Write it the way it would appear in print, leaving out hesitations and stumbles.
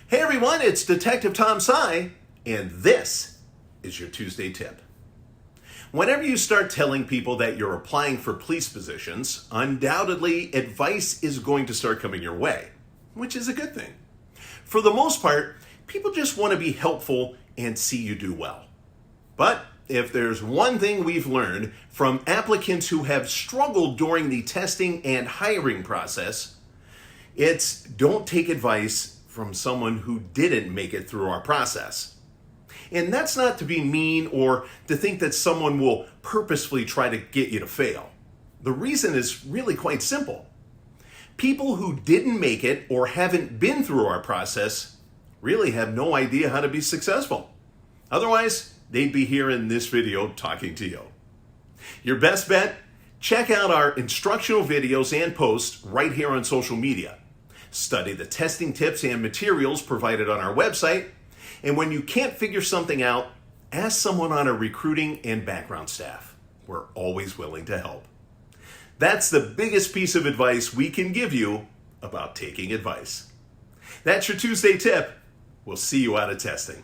Hey everyone, it's Detective Tom Sye, and this is your Tuesday tip. Whenever you start telling people that you're applying for police positions, undoubtedly advice is going to start coming your way, which is a good thing. For the most part, people just want to be helpful and see you do well. But if there's one thing we've learned from applicants who have struggled during the testing and hiring process, it's don't take advice from someone who didn't make it through our process. And that's not to be mean or to think that someone will purposefully try to get you to fail. The reason is really quite simple. People who didn't make it or haven't been through our process really have no idea how to be successful. Otherwise, they'd be here in this video talking to you. Your best bet? Check out our instructional videos and posts right here on social media. Study the testing tips and materials provided on our website. And when you can't figure something out, ask someone on our recruiting and background staff. We're always willing to help. That's the biggest piece of advice we can give you about taking advice. That's your Tuesday tip. We'll see you out of testing.